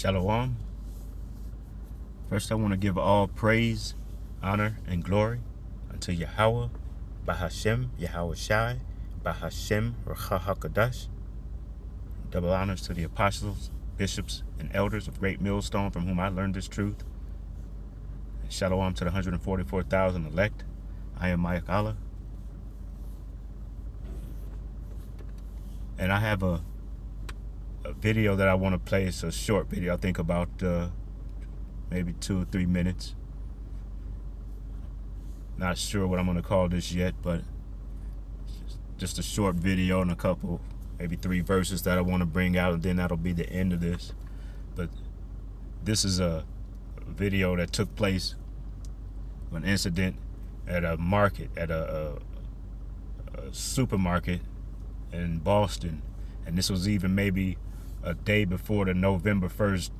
Shalom. First, I want to give all praise, honor, and glory unto Yahweh, Bahashem, Yahweh Shai, Bahashem, Racha HaKadosh. Double honors to the apostles, bishops, and elders of Great Millstone from whom I learned this truth. And shalom to the 144,000 elect. I am Mike Allah. And I have a video that I want to play. It's a short video, I think about maybe 2 or 3 minutes. Not sure what I'm going to call this yet, but just a short video and a couple, maybe 3 verses that I want to bring out, and then that'll be the end of this. But this is a video that took place, an incident at a market, at a supermarket in Boston. And this was even maybe a day before the November 1st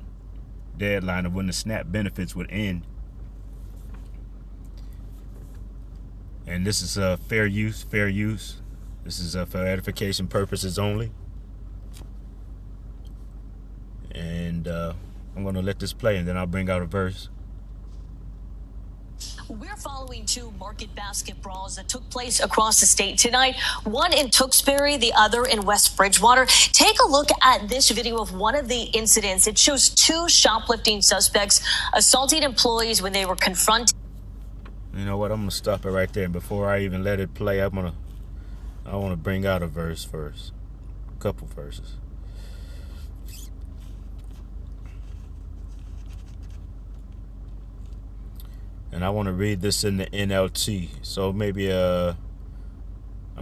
deadline of when the SNAP benefits would end. And this is fair use. This is for edification purposes only. And I'm going to let this play, and then I'll bring out a verse. We're following 2 market basket brawls that took place across the state tonight. One in Tewksbury, the other in West Bridgewater. Take a look at this video of one of the incidents. It shows 2 shoplifting suspects assaulting employees when they were confronted. You know what? I'm going to stop it right there. And before I even let it play, I want to bring out a verse first. A couple verses. And I want to read this in the NLT. So maybe I'm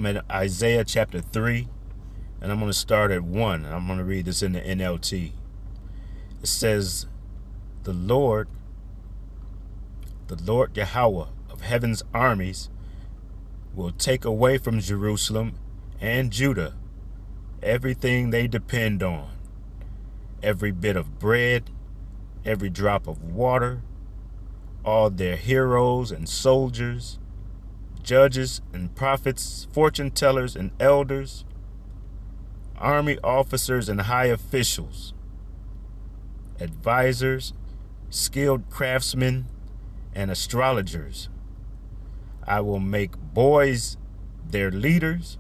in Isaiah chapter 3, and I'm going to start at 1. And I'm going to read this in the NLT. It says, The Lord Yahweh of heaven's armies will take away from Jerusalem and Judah everything they depend on, every bit of bread, every drop of water, all their heroes and soldiers, judges and prophets, fortune tellers and elders, army officers and high officials, advisors, skilled craftsmen, and astrologers. I will make boys their leaders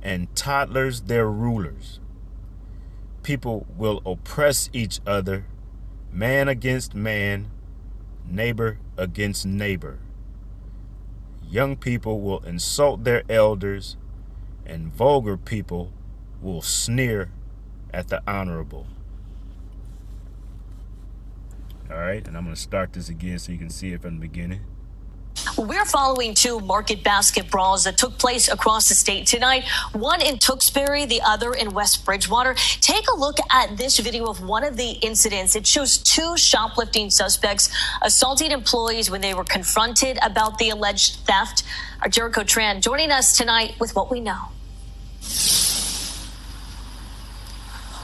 and toddlers their rulers. People will oppress each other, man against man, neighbor against neighbor. Young people will insult their elders, and vulgar people will sneer at the honorable. All right, and I'm going to start this again so you can see it from the beginning. We're following 2 market basket brawls that took place across the state tonight. One in Tewksbury, the other in West Bridgewater. Take a look at this video of one of the incidents. It shows 2 shoplifting suspects assaulting employees when they were confronted about the alleged theft. Our Jericho Tran joining us tonight with what we know.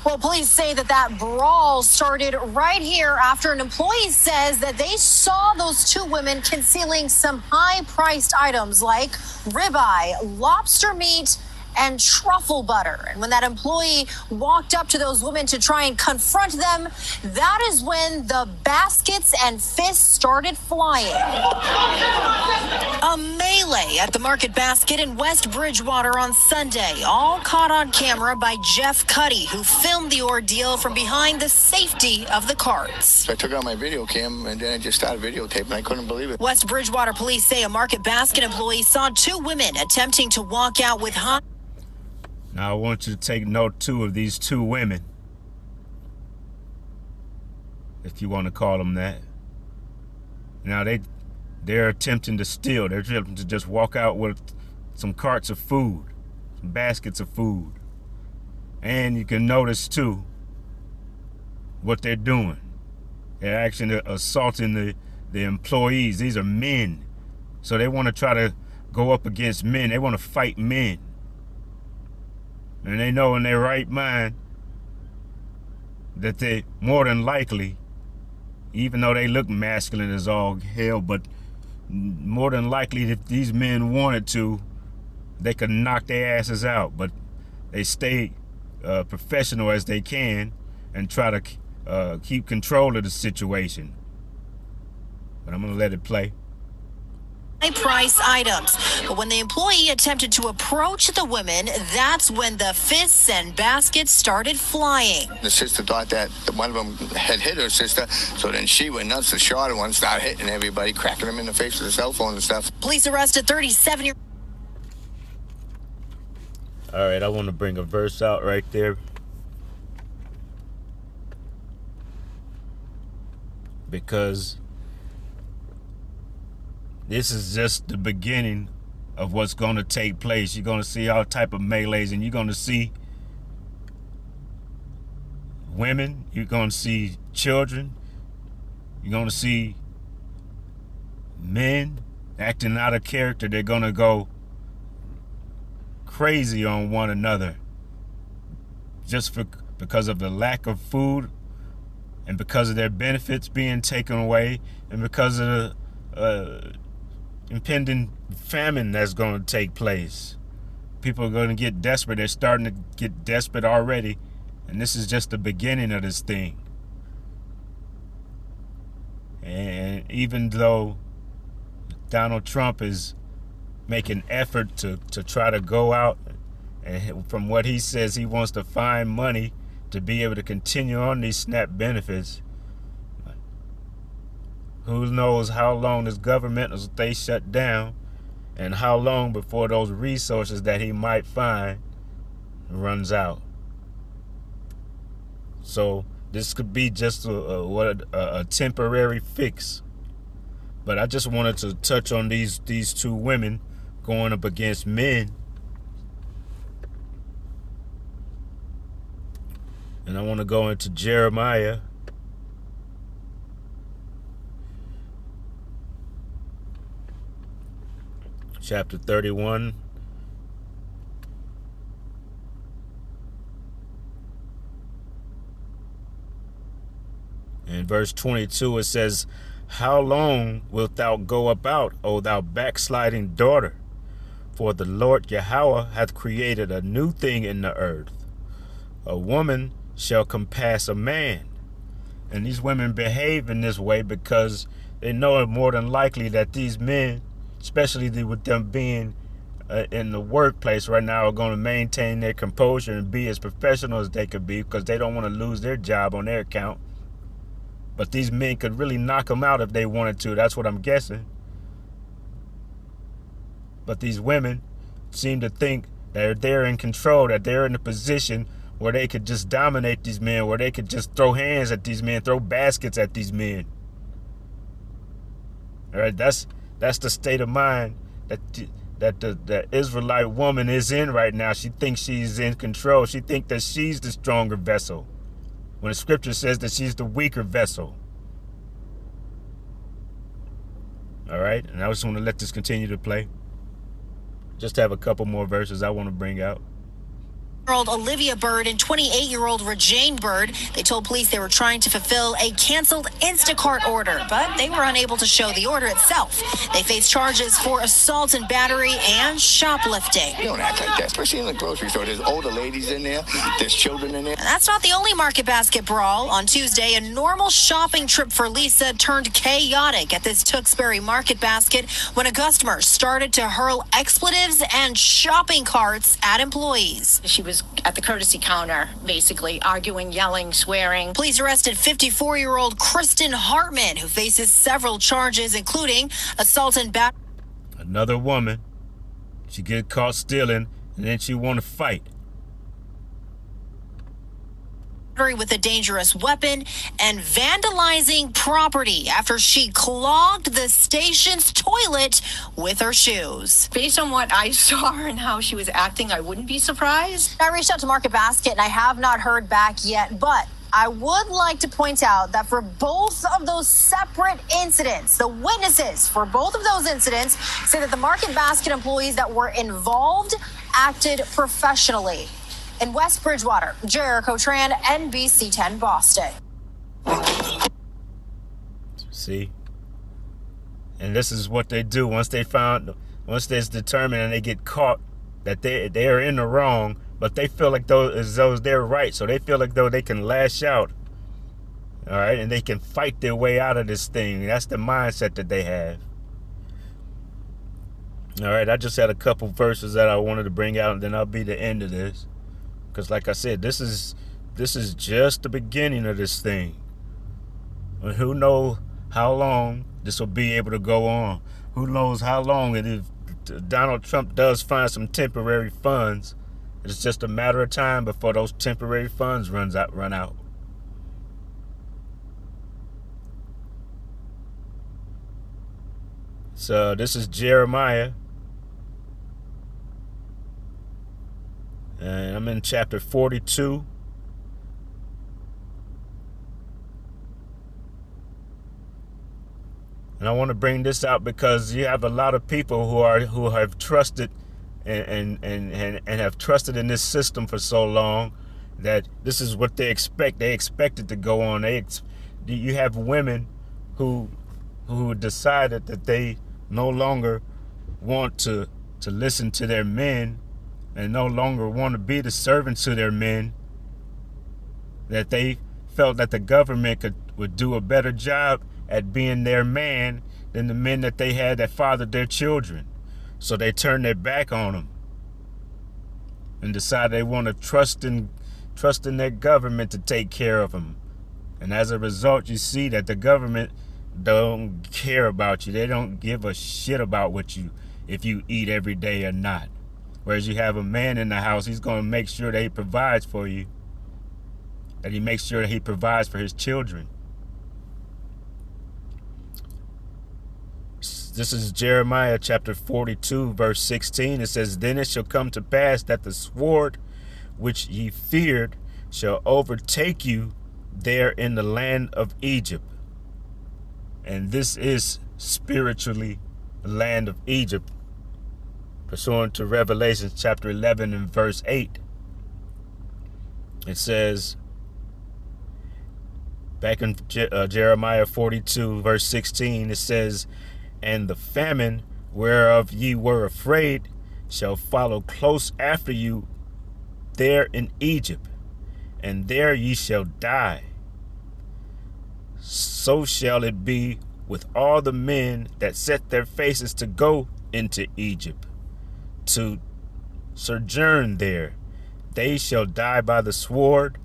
Well, police say that brawl started right here after an employee says that they saw those 2 women concealing some high-priced items like ribeye, lobster meat, and truffle butter. And when that employee walked up to those women to try and confront them, that is when the baskets and fists started flying. A melee at the market basket in West Bridgewater on Sunday, all caught on camera by Jeff Cuddy, who filmed the ordeal from behind the safety of the carts. So I took out my video cam, and then I just started videotaping. I couldn't believe it. West Bridgewater police say a market basket employee saw 2 women attempting to walk out with Now I want you to take note too of these 2 women, if you want to call them that. Now they're attempting to steal. They're attempting to just walk out with some carts of food, some baskets of food. And you can notice too what they're doing. They're actually assaulting the employees. These are men. So they want to try to go up against men. They want to fight men. And they know in their right mind that they more than likely, even though they look masculine as all hell, but more than likely if these men wanted to, they could knock their asses out. But they stay professional as they can and try to keep control of the situation. But I'm gonna let it play. High-price items. But when the employee attempted to approach the women, that's when the fists and baskets started flying. The sister thought that one of them had hit her sister, so then she went nuts. The shorter one started hitting everybody, cracking them in the face with a cell phone and stuff. Police arrested 37-year-old. All right, I want to bring a verse out right there. Because this is just the beginning of what's going to take place. You're going to see all type of melees, and you're going to see women. You're going to see children. You're going to see men acting out of character. They're going to go crazy on one another just because of the lack of food, and because of their benefits being taken away, and because of the impending famine that's going to take place. People are going to get desperate. They're starting to get desperate already, and this is just the beginning of this thing. And even though Donald Trump is making effort to try to go out, and from what he says, he wants to find money to be able to continue on these SNAP benefits. Who knows how long this government will stay shut down, and how long before those resources that he might find runs out. So this could be just a temporary fix. But I just wanted to touch on these two women going up against men. And I want to go into Jeremiah chapter 31. In verse 22 it says, "How long wilt thou go about, O thou backsliding daughter? For the Lord Yahweh hath created a new thing in the earth. A woman shall compass a man." And these women behave in this way because they know it more than likely that these men, especially with them being in the workplace right now, are going to maintain their composure and be as professional as they could be, because they don't want to lose their job on their account. But these men could really knock them out if they wanted to. That's what I'm guessing. But these women seem to think that they're in control, that they're in a position where they could just dominate these men, where they could just throw hands at these men, throw baskets at these men. All right, that's the state of mind that the Israelite woman is in right now. She thinks she's in control. She thinks that she's the stronger vessel, when the scripture says that she's the weaker vessel. All right, and I just want to let this continue to play. Just have a couple more verses I want to bring out. Olivia Bird and 28-year-old Regine Bird. They told police they were trying to fulfill a canceled Instacart order, but they were unable to show the order itself. They face charges for assault and battery and shoplifting. You don't act like that, especially in the grocery store. There's older ladies in there. There's children in there. And that's not the only market basket brawl. On Tuesday, a normal shopping trip for Lisa turned chaotic at this Tewksbury market basket when a customer started to hurl expletives and shopping carts at employees. She was at the courtesy counter, basically arguing, yelling, swearing. Police arrested 54-year-old Kristen Hartman, who faces several charges, including assault and battery. Another woman. She get caught stealing, and then she want to fight. With a dangerous weapon and vandalizing property after she clogged the station's toilet with her shoes. Based on what I saw and how she was acting, I wouldn't be surprised. I reached out to Market Basket and I have not heard back yet, but I would like to point out that for both of those separate incidents, the witnesses for both of those incidents say that the Market Basket employees that were involved acted professionally. In West Bridgewater, Jericho Tran, NBC 10 Boston. See? And this is what they do once it's determined and they get caught that they are in the wrong, but they feel like those they're right, so they feel like though they can lash out All right, and they can fight their way out of this thing. That's the mindset that they have. All right, I just had a couple verses that I wanted to bring out, and then I'll be the end of this. Because like I said, this is just the beginning of this thing. And who knows how long this will be able to go on. Who knows how long it is. Donald Trump does find some temporary funds. It's just a matter of time before those temporary funds run out. So this is Jeremiah. And I'm in chapter 42. And I want to bring this out because you have a lot of people who have trusted and have trusted in this system for so long that this is what they expect. They expect it to go on. You have women who decided that they no longer want to listen to their men and no longer want to be the servants to their men, that they felt that the government would do a better job at being their man than the men that they had that fathered their children. So they turned their back on them and decided they want to trust in their government to take care of them. And as a result, you see that the government don't care about you. They don't give a shit about if you eat every day or not. Whereas you have a man in the house, he's going to make sure that he provides for you, that he makes sure that he provides for his children. This is Jeremiah chapter 42, verse 16. It says, "Then it shall come to pass that the sword which ye feared shall overtake you there in the land of Egypt." And this is spiritually the land of Egypt, pursuant to Revelation chapter 11 and verse 8. It says, back in Jeremiah 42, verse 16, it says, "And the famine whereof ye were afraid shall follow close after you there in Egypt, and there ye shall die. So shall it be with all the men that set their faces to go into Egypt, to sojourn there. They shall die by the sword,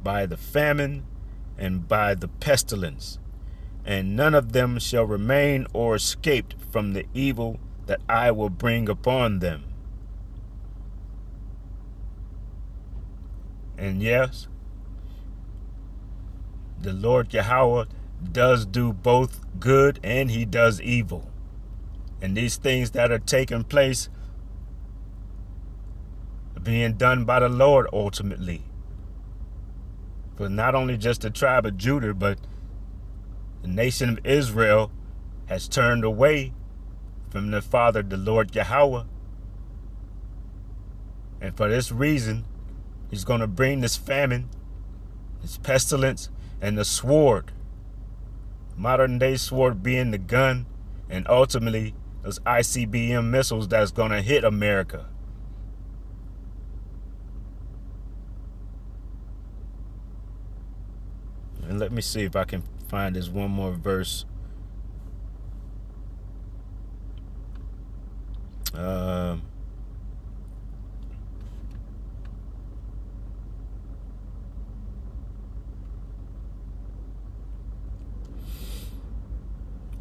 by the famine, and by the pestilence. And none of them shall remain or escape from the evil that I will bring upon them." And yes, the Lord Yahweh does do both good and he does evil. And these things that are taking place are being done by the Lord ultimately. For not only just the tribe of Judah, but the nation of Israel has turned away from their father, the Lord Yahweh. And for this reason, he's going to bring this famine, this pestilence, and the sword. Modern day sword being the gun, and ultimately those ICBM missiles that's going to hit America. And let me see if I can find this one more verse.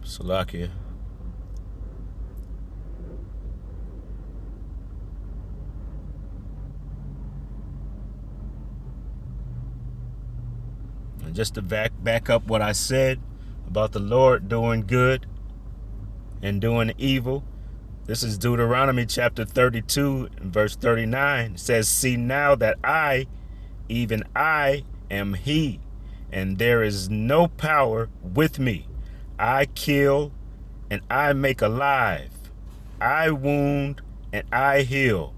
Salakia. And just to back up what I said about the Lord doing good and doing evil, this is Deuteronomy chapter 32 and verse 39. It says, "See now that I, even I, am he, and there is no power with me. I kill and I make alive. I wound and I heal.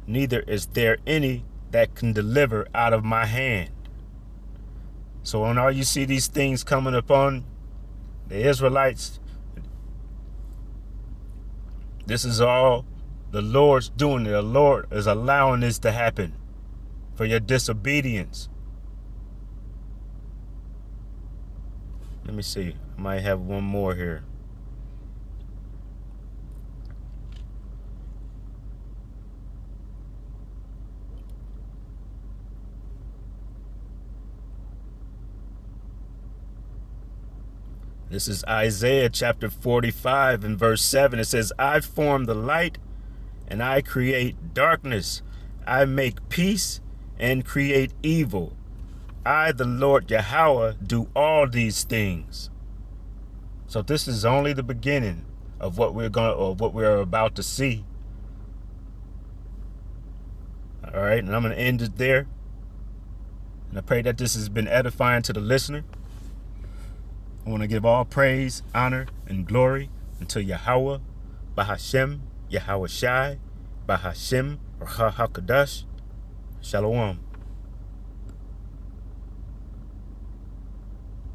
Neither is there any that can deliver out of my hand." So when all you see these things coming upon the Israelites, this is all the Lord's doing. The Lord is allowing this to happen for your disobedience. Let me see. I might have one more here. This is Isaiah chapter 45 and verse 7. It says, I form the light and I create darkness. I make peace and create evil. I, the Lord Yahweh, do all these things. So this is only the beginning of what we're about to see. All right, and I'm going to end it there. And I pray that this has been edifying to the listener. I want to give all praise, honor, and glory unto Yahweh, Bahashem, Yahweh Shai, Bahashem, Raha HaKadosh. Shalom.